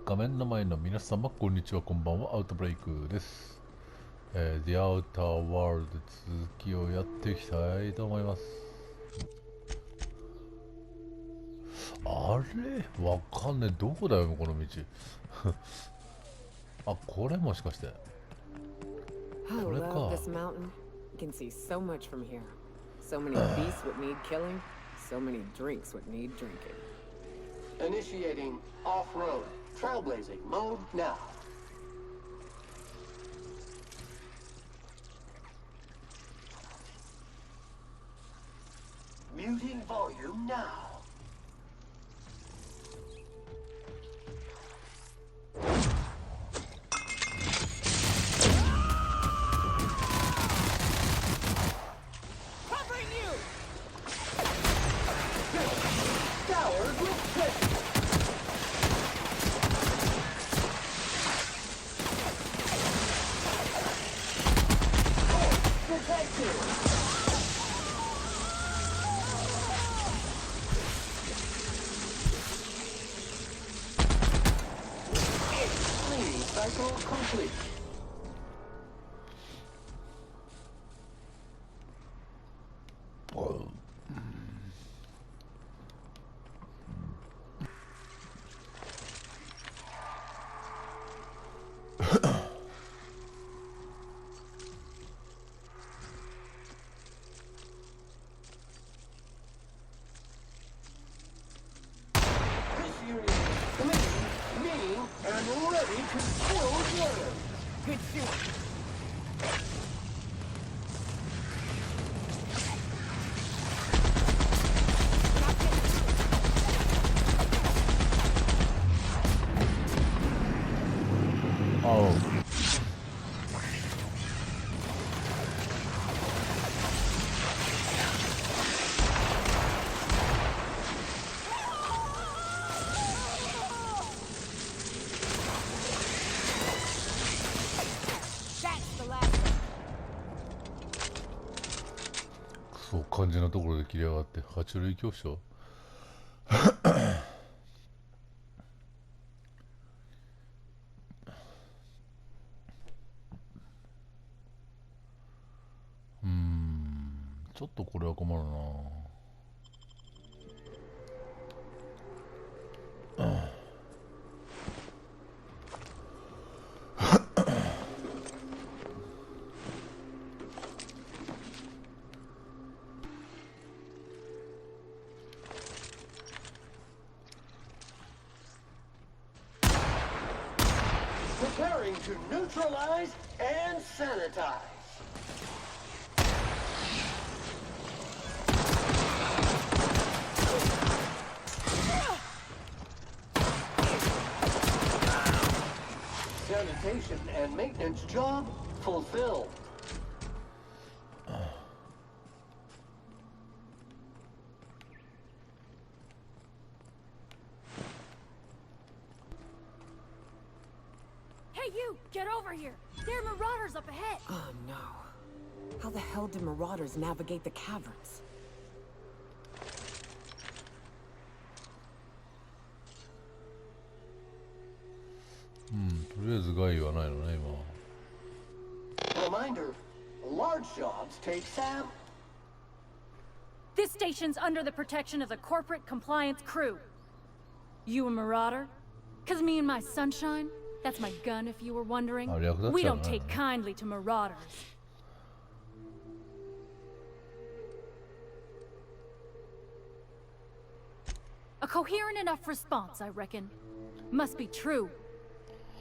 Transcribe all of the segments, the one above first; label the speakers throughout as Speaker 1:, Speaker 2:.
Speaker 1: 画面の前の皆様、こんにちは、こんばんは、アウトブレイクです。The Outer World 続きをやっていきたいと思います。あれわかんねえ。どこだよ、この道。あ、これもしかして。これ
Speaker 2: I
Speaker 1: か。
Speaker 2: love this mountain. You can see so much from here. So many beasts would need killing. So many drinks would need drinking.
Speaker 3: Initiating off-road trailblazing mode now. Muting volume now.
Speaker 2: Covering you!
Speaker 3: Tower replaced. Detected. Cleaning cycle complete. This unit is clean, mean, and ready to kill players.
Speaker 2: Good shoot.
Speaker 1: Oh.
Speaker 2: That's the last one.
Speaker 1: クソ、肝心なところで切りやがって。爬虫類恐怖症。ちょっとこれは困るな。
Speaker 3: Preparing to neutralize and sanitize. Sanitation and maintenance job fulfilled.
Speaker 4: Hey, you! Get over here! There are marauders up ahead!
Speaker 2: Oh no. How the hell did marauders navigate the caverns?
Speaker 1: とりあえず害はないのね、今。
Speaker 3: Reminder, large jobs take Sam.
Speaker 4: This station's under the protection of the corporate compliance crew. You a marauder? 'Cause me and my sunshine, that's my gun if you were wondering. We don't take kindly to marauders. A coherent enough response, I reckon. Must be true.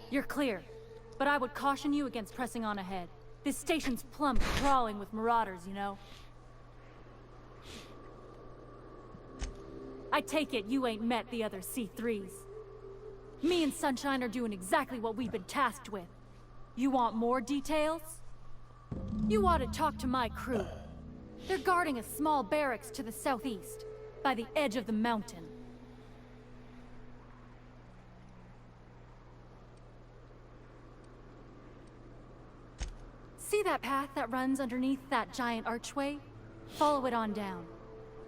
Speaker 4: You're clear, but I would caution you against pressing on ahead. This station's plumb crawling with marauders, you know. I take it you ain't met the other C3s. Me and Sunshine are doing exactly what we've been tasked with. You want more details? You ought to talk to my crew. They're guarding a small barracks to the southeast, by the edge of the mountain. See that path that runs underneath that giant archway? Follow it on down.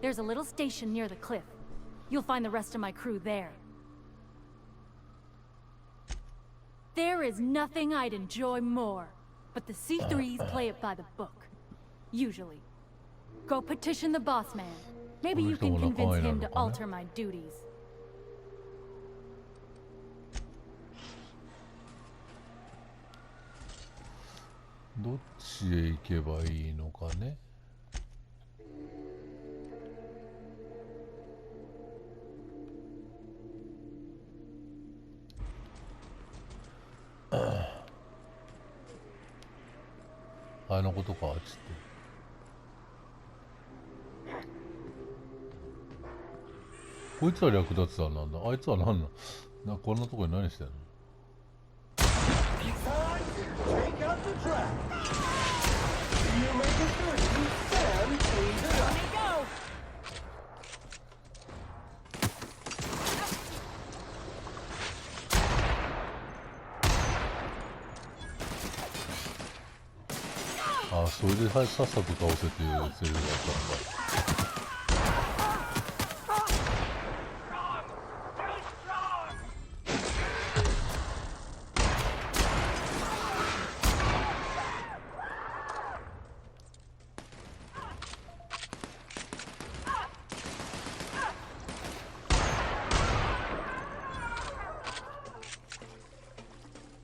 Speaker 4: There's a little station near the cliff. You'll find the rest of my crew there. There is nothing I'd enjoy more, but the C3s play it by the book. Usually. Go petition the boss man. Maybe you can convince him to alter my duties.
Speaker 1: どっちへ行けばいいのかね。あれのことか、あっちって。こいつは略奪犯なんだ。あいつは何な、こんなとこに何してんの。
Speaker 3: Take out the trap. You make it good. Sam cleans it up.
Speaker 4: Go!
Speaker 1: あ、それでさっさと倒せっていうセリフだったのか。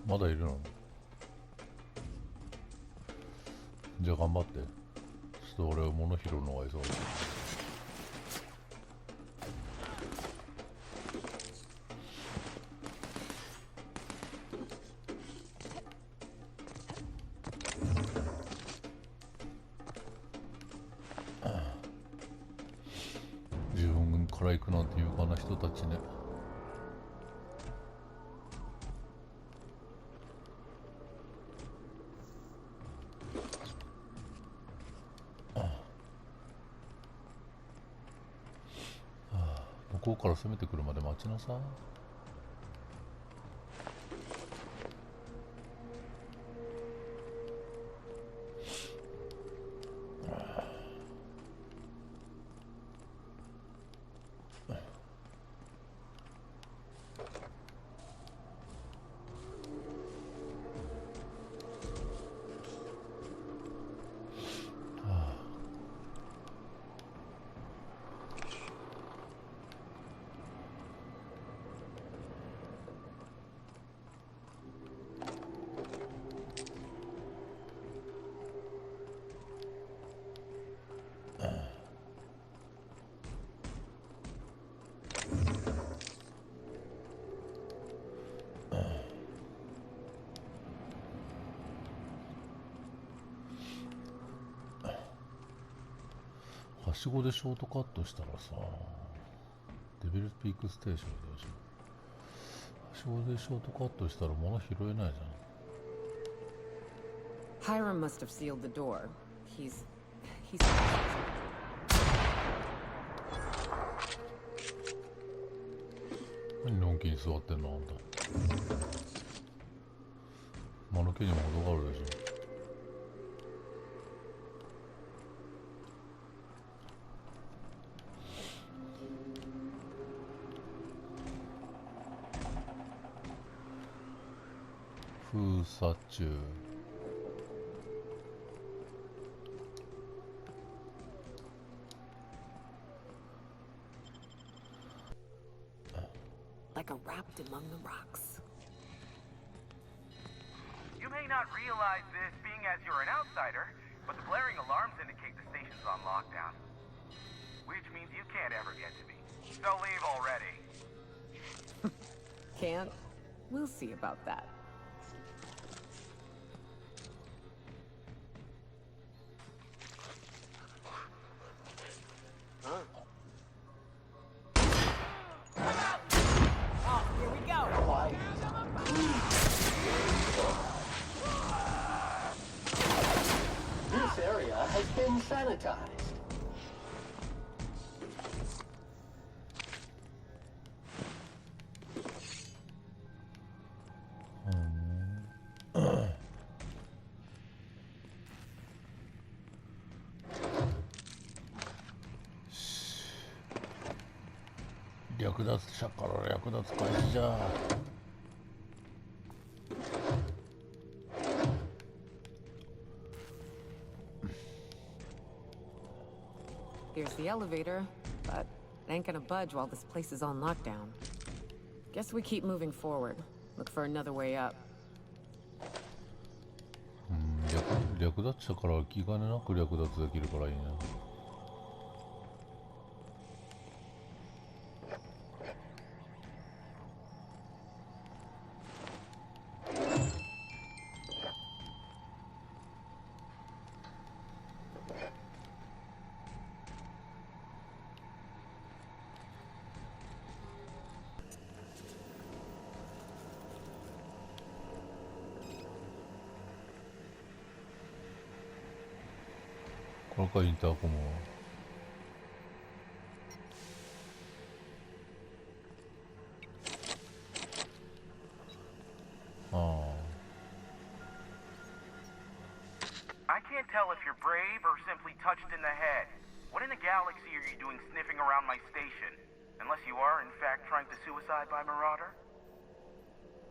Speaker 1: まだいるの？じゃあ頑張って。ちょっと俺は物拾うのが忙しい。自分から行くなんて勇敢な人たちね。向こうから攻めてくるまで待ちなさい。はしごでショートカットしたらさ、デビルピークステーションでしょ。はしごでショートカットしたら物拾えないじゃん。
Speaker 2: Hiram must have sealed the door. He's...
Speaker 1: 何のんきに座ってんのあんた。間抜けにも程があるでしょ。封鎖中。
Speaker 2: like a wrapped among the rocks.
Speaker 5: You may not realize this, being as you're an outsider, but the blaring alarms indicate the station's on lockdown. Which means you can't ever get to me. So leave already.
Speaker 2: Can't? We'll see about that.
Speaker 3: This area has been sanitized.
Speaker 1: 略奪者から略奪開始じゃ。
Speaker 2: Here's the elevator, but it ain't gonna budge while this place is on lockdown. Guess we keep moving forward. Look for another way up.
Speaker 1: 略奪者から気兼ねなく略奪できるからいいね。これかインターコムは。
Speaker 5: I can't tell if you're brave or simply touched in the head. What in the galaxy are you doing sniffing around my station? Unless you are, in fact, trying to suicide by Marauder?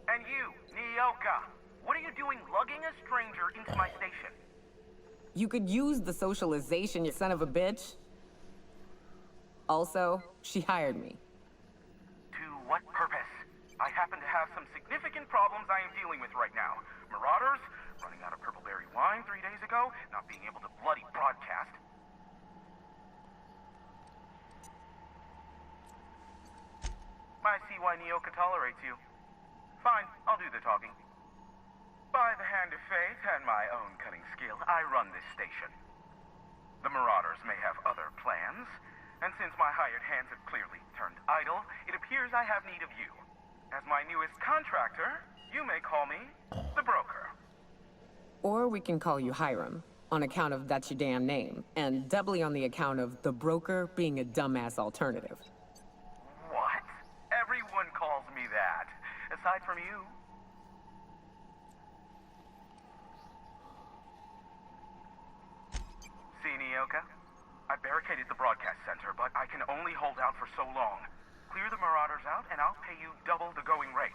Speaker 5: And you, Nyoka, what are you doing lugging a stranger into my station?
Speaker 2: You could use the socialization, you son of a bitch. Also, she hired me.
Speaker 5: To what purpose? I happen to have some significant problems I am dealing with right now. Marauders, running out of purple berry wine 3 days ago, not being able to bloody broadcast. I see why Nyoka tolerates you. Fine, I'll do the talking. By the hand of fate and my own cunning skill, I run this station. The Marauders may have other plans, and since my hired hands have clearly turned idle, it appears I have need of you. As my newest contractor, you may call me the Broker.
Speaker 2: Or we can call you Hiram, on account of that's your damn name, and doubly on the account of the Broker being a dumbass alternative.
Speaker 5: What? Everyone calls me that, aside from you. See, Nyoka? I barricaded the broadcast center, but I can only hold out for so long. Clear the Marauders out, and I'll pay you double the going rate.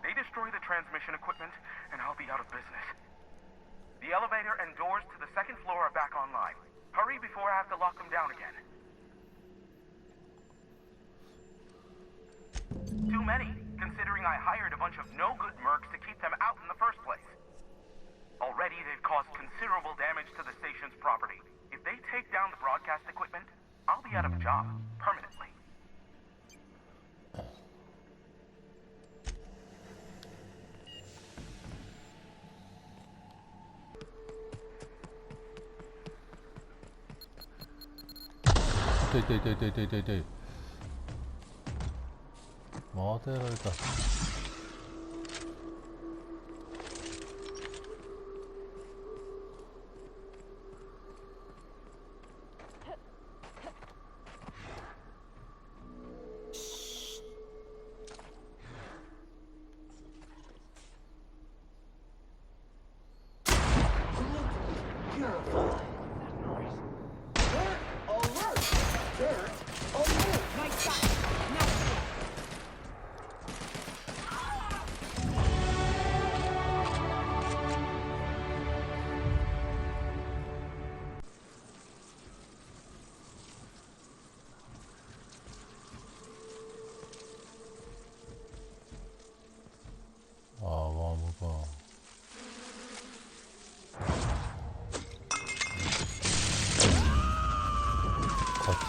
Speaker 5: They destroy the transmission equipment, and I'll be out of business. The elevator and doors to the second floor are back online. Hurry before I have to lock them down again. Too many, considering I hired a bunch of no-good mercs to keep them out in the first place. Already, they've caused considerable damage to the station's property. If they take down the broadcast equipment, I'll be out of a job, permanently.
Speaker 1: 痛い。またやられた。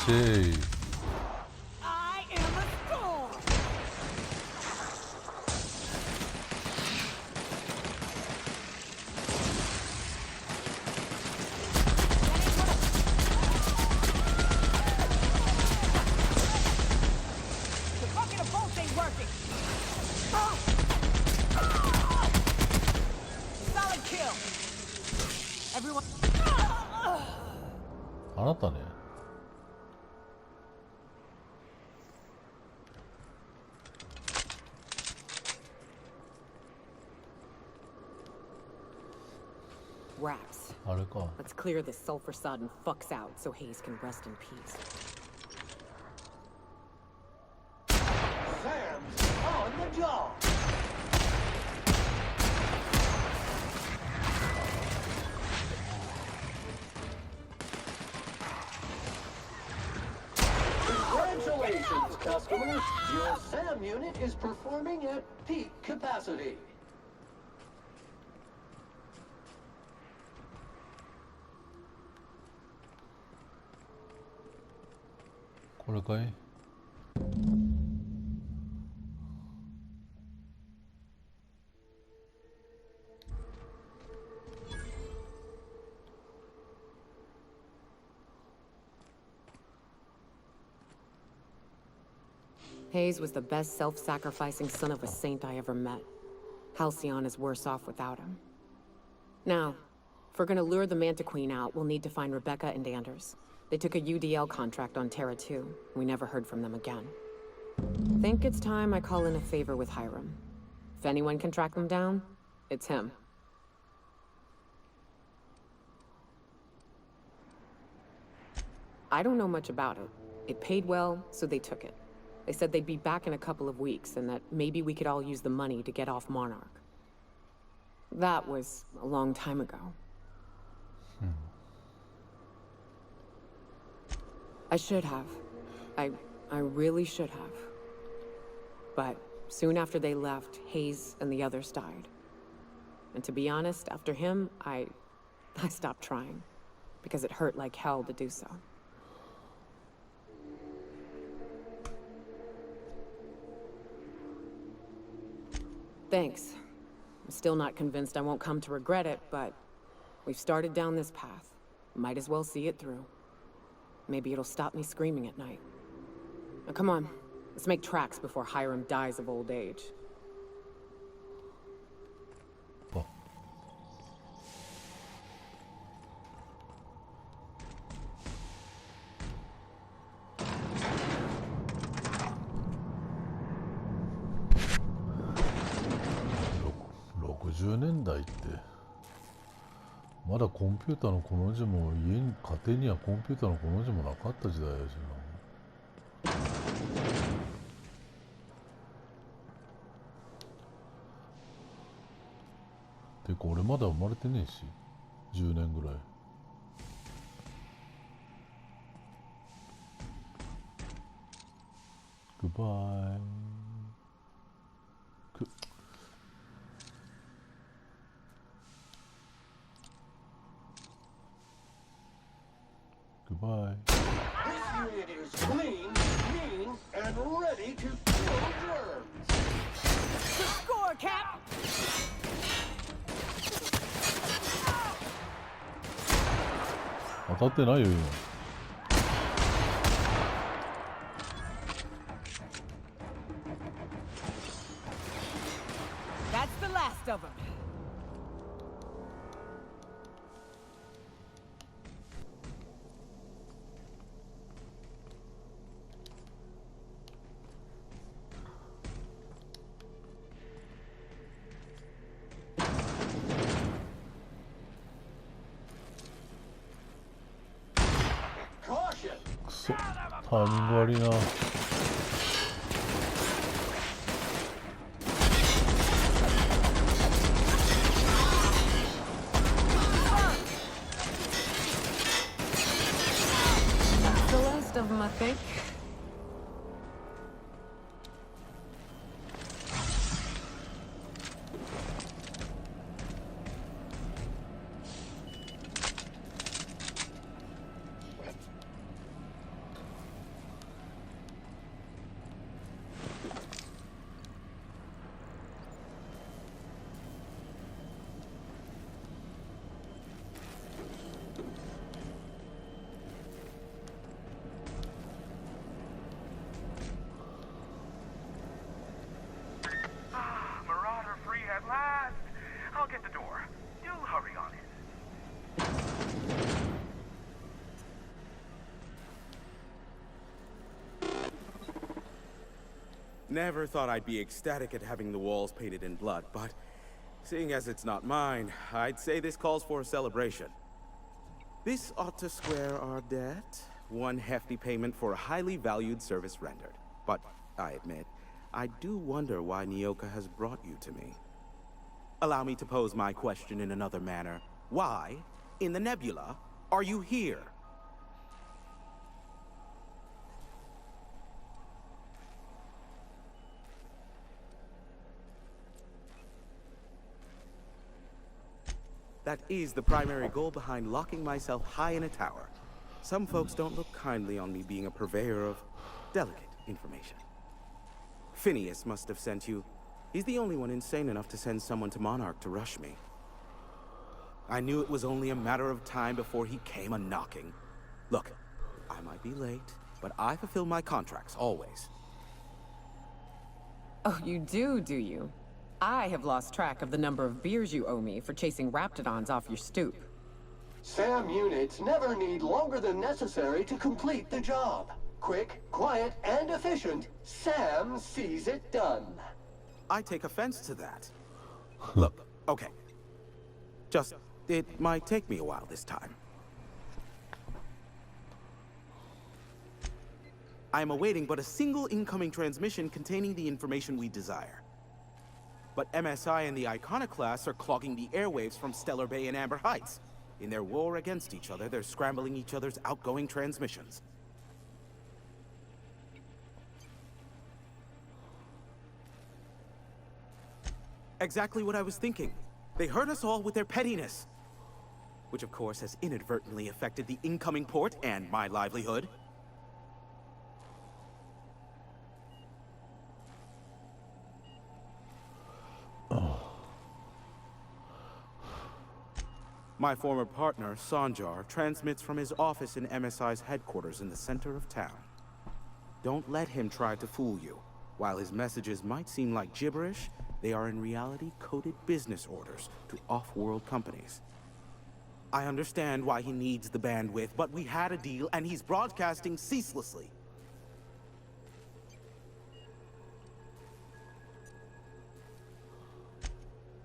Speaker 1: Hey.
Speaker 4: I am a storm.
Speaker 3: The bucket of bolts ain't working. Solid kill. Everyone.
Speaker 1: あなたね。
Speaker 2: Raps.
Speaker 1: あれか。
Speaker 2: Let's clear this sulfur-sodden fucks out so Hayes can rest in peace.
Speaker 3: Sam's on the job. Boomer, your SAM unit is performing at peak capacity.
Speaker 1: これかい？Hayes
Speaker 2: was the best self-sacrificing son of a saint I ever met. Halcyon is worse off without him. Now, if we're gonna lure the Manta Queen out, we'll need to find Rebecca and Anders. They took a UDL contract on Terra 2. We never heard from them again. Think it's time I call in a favor with Hiram. If anyone can track them down, it's him. I don't know much about it. It paid well, so they took it. They said they'd be back in a couple of weeks, and that maybe we could all use the money to get off Monarch. That was a long time ago. I should have. I really should have. But soon after they left, Hayes and the others died. And to be honest, after him, I stopped trying. Because it hurt like hell to do so. Thanks. I'm still not convinced I won't come to regret it, but we've started down this path. Might as well see it through. Maybe it'll stop me screaming at night. Now come on, let's make tracks before Hiram dies of old age.
Speaker 1: 60年代ってまだコンピューターのこの字も家庭にはコンピューターのこの字もなかった時代やしな。てか俺まだ生まれてねえし、10年ぐらい。グッバイ。Goodbye.
Speaker 3: This unit is clean, mean, and ready to kill germs.
Speaker 2: Score, Cap!
Speaker 1: 当たってないよ今。
Speaker 2: That's the last of them.
Speaker 3: Caution!
Speaker 1: くそ、タイミング悪いな。
Speaker 2: That's the last of them, I think.
Speaker 5: Marauder free at last. I'll get the door. Do hurry on in.
Speaker 6: Never thought I'd be ecstatic at having the walls painted in blood, but seeing as it's not mine, I'd say this calls for a celebration. This ought to square our debt. One hefty payment for a highly valued service rendered. But I admit, I do wonder why Nyoka has brought you to me. Allow me to pose my question in another manner. Why, in the nebula, are you here? That is the primary goal behind locking myself high in a tower. Some folks don't look kindly on me being a purveyor of delicate information. Phineas must have sent you. He's the only one insane enough to send someone to Monarch to rush me. I knew it was only a matter of time before he came a-knocking. Look, I might be late, but I fulfill my contracts, always.
Speaker 2: Oh, you do you? I have lost track of the number of beers you owe me for chasing raptidons off your stoop.
Speaker 3: SAM units never need longer than necessary to complete the job. Quick, quiet, and efficient, SAM sees it done.
Speaker 6: I take offense to that.
Speaker 1: Look.
Speaker 6: Okay. Just, it might take me a while this time. I am awaiting but a single incoming transmission containing the information we desire. But MSI and the Iconoclasts are clogging the airwaves from Stellar Bay and Amber Heights. In their war against each other, they're scrambling each other's outgoing transmissions. Exactly what I was thinking. They hurt us all with their pettiness. Which of course has inadvertently affected the incoming port and my livelihood. My former partner, Sanjar, transmits from his office in MSI's headquarters in the center of town. Don't let him try to fool you. While his messages might seem like gibberish, they are in reality coded business orders to off-world companies. I understand why he needs the bandwidth, but we had a deal and he's broadcasting ceaselessly.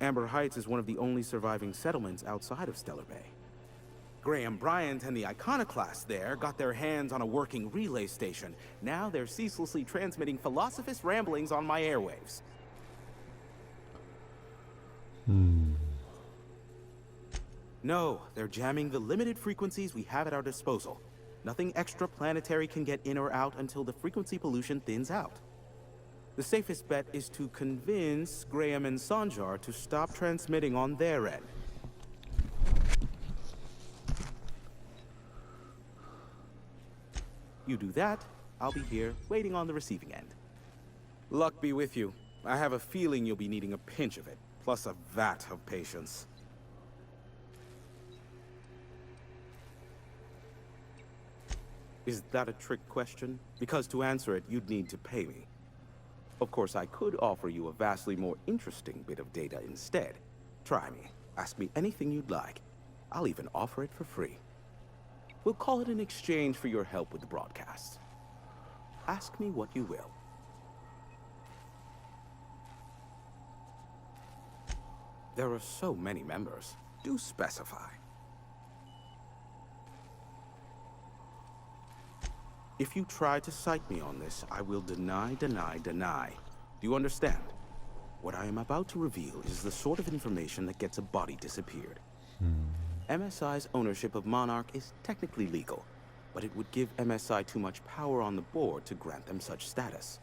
Speaker 6: Amber Heights is one of the only surviving settlements outside of Stellar Bay. Graham Bryant and the Iconoclasts there got their hands on a working relay station. Now they're ceaselessly transmitting philosophist ramblings on my airwaves. No, they're jamming the limited frequencies we have at our disposal. Nothing extraplanetary can get in or out until the frequency pollution thins out. The safest bet is to convince Graham and Sanjar to stop transmitting on their end. You do that, I'll be here, waiting on the receiving end. Luck be with you. I have a feeling you'll be needing a pinch of it, plus a vat of patience. Is that a trick question? Because to answer it, you'd need to pay me. Of course, I could offer you a vastly more interesting bit of data instead. Try me. Ask me anything you'd like. I'll even offer it for free. We'll call it an exchange for your help with the broadcast. Ask me what you will. There are so many members. Do specify. If you try to cite me on this, I will deny. Do you understand? What I am about to reveal is the sort of information that gets a body disappeared. MSI's ownership of Monarch is technically legal, but it would give MSI too much power on the board to grant them such status.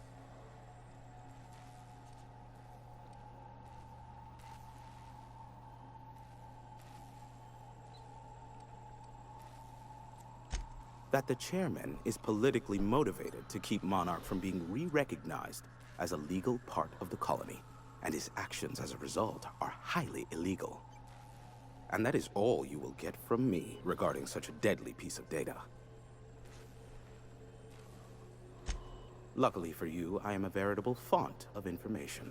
Speaker 6: That the chairman is politically motivated to keep Monarch from being re-recognized as a legal part of the colony, and his actions as a result are highly illegal. And that is all you will get from me regarding such a deadly piece of data. Luckily for you, I am a veritable font of information.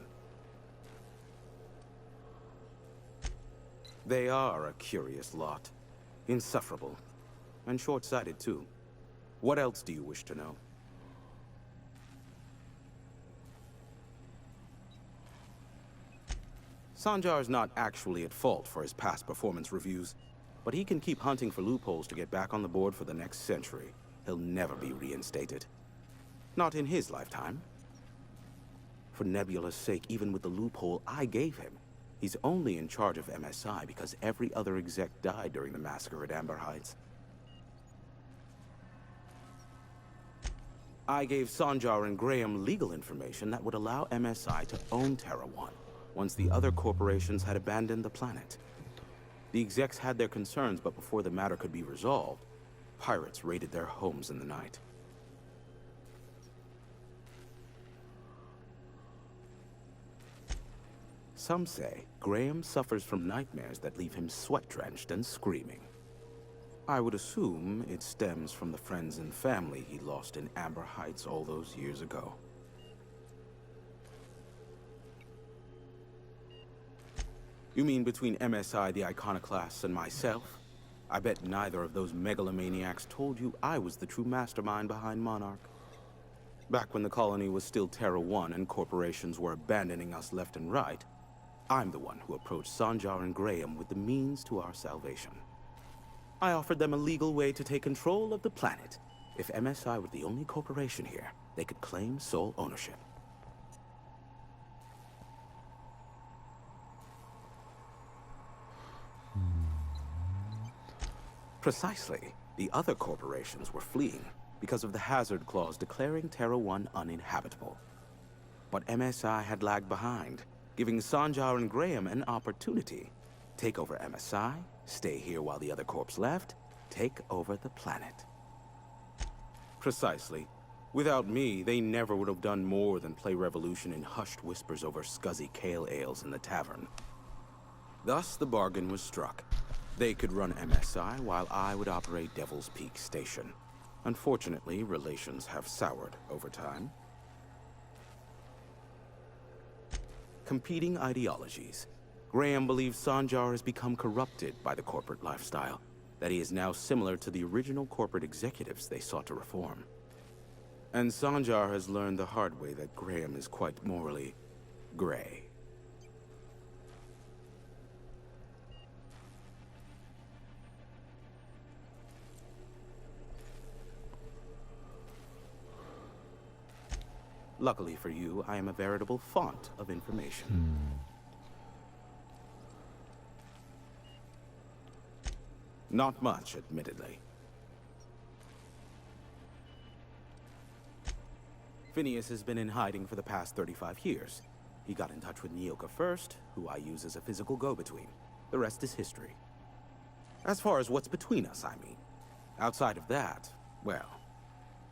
Speaker 6: They are a curious lot. Insufferable. And short-sighted, too. What else do you wish to know? Sanjar's not actually at fault for his past performance reviews, but he can keep hunting for loopholes to get back on the board for the next century. He'll never be reinstated. Not in his lifetime. For Nebula's sake, even with the loophole I gave him, he's only in charge of MSI because every other exec died during the massacre at Amber Heights. I gave Sanjar and Graham legal information that would allow MSI to own Terra 1, once the other corporations had abandoned the planet. The execs had their concerns, but before the matter could be resolved, pirates raided their homes in the night. Some say Graham suffers from nightmares that leave him sweat-drenched and screaming. I would assume it stems from the friends and family he lost in Amber Heights all those years ago. You mean between MSI, the Iconoclasts, and myself? I bet neither of those megalomaniacs told you I was the true mastermind behind Monarch. Back when the colony was still Terra 1 and corporations were abandoning us left and right, I'm the one who approached Sanjar and Graham with the means to our salvation. I offered them a legal way to take control of the planet. If MSI were the only corporation here, they could claim sole ownership. Precisely. The other corporations were fleeing because of the hazard clause declaring Terra 1 uninhabitable. But MSI had lagged behind, giving Sanjar and Graham an opportunity. Take over MSI, stay here while the other corps left, take over the planet. Precisely. Without me, they never would have done more than play Revolution in hushed whispers over scuzzy kale ales in the tavern. Thus, the bargain was struck. They could run MSI while I would operate Devil's Peak Station. Unfortunately, relations have soured over time. Competing ideologies. Graham believes Sanjar has become corrupted by the corporate lifestyle, that he is now similar to the original corporate executives they sought to reform. And Sanjar has learned the hard way that Graham is quite morally gray. Luckily for you, I am a veritable font of information. Not much, admittedly. Phineas has been in hiding for the past 35 years. He got in touch with Nyoka first, who I use as a physical go-between. The rest is history. As far as what's between us, I mean. Outside of that, well,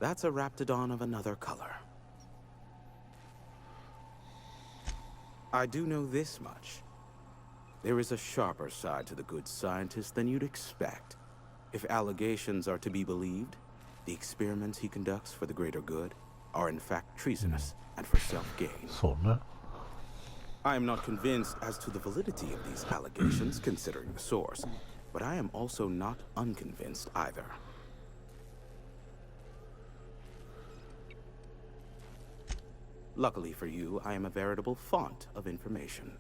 Speaker 6: that's a Raptidon of another color. I do know this much. There is a sharper side to the good scientist than you'd expect. If allegations are to be believed, the experiments he conducts for the greater good are in fact treasonous and for self-gain. I am not convinced as to the validity of these allegations, considering the source, but I am also not unconvinced either. Luckily for you, I am a veritable font of information.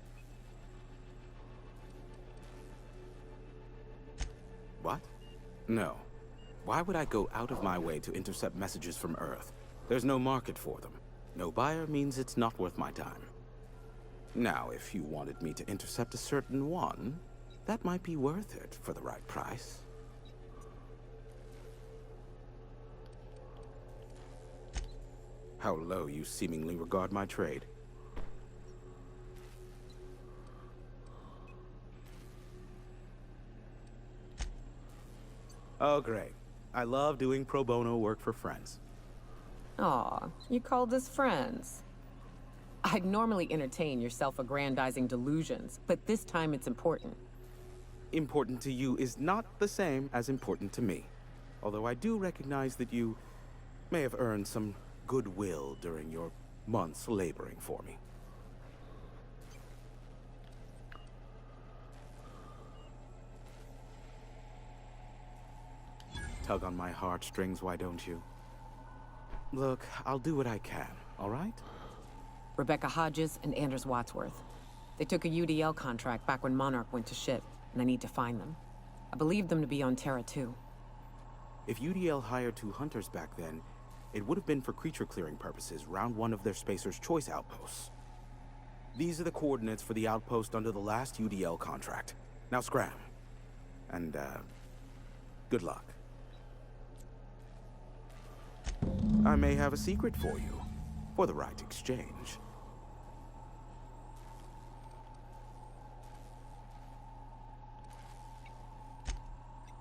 Speaker 6: What? No. Why would I go out of my way to intercept messages from Earth? There's no market for them. No buyer means it's not worth my time. Now, if you wanted me to intercept a certain one, that might be worth it for the right price. How low you seemingly regard my trade. Oh, great. I love doing pro bono work for friends.
Speaker 2: Aw, you called us friends. I'd normally entertain your self-aggrandizing delusions, but this time it's important.
Speaker 6: Important to you is not the same as important to me. Although I do recognize that you may have earned some goodwill during your months laboring for me. Tug on my heartstrings, why don't you? Look, I'll do what I can, all right?
Speaker 2: Rebecca Hodges and Anders Wadsworth. They took a UDL contract back when Monarch went to shit, and I need to find them. I believe them to be on Terra 2.
Speaker 6: If UDL hired 2 hunters back then, it would have been for creature clearing purposes round one of their Spacer's Choice outposts. These are the coordinates for the outpost under the last UDL contract. Now scram. And, good luck. I may have a secret for you, for the right exchange.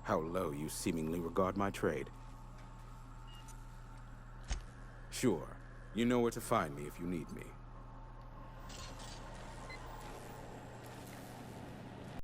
Speaker 6: How low you seemingly regard my trade. Sure, you know where to find me if you need me.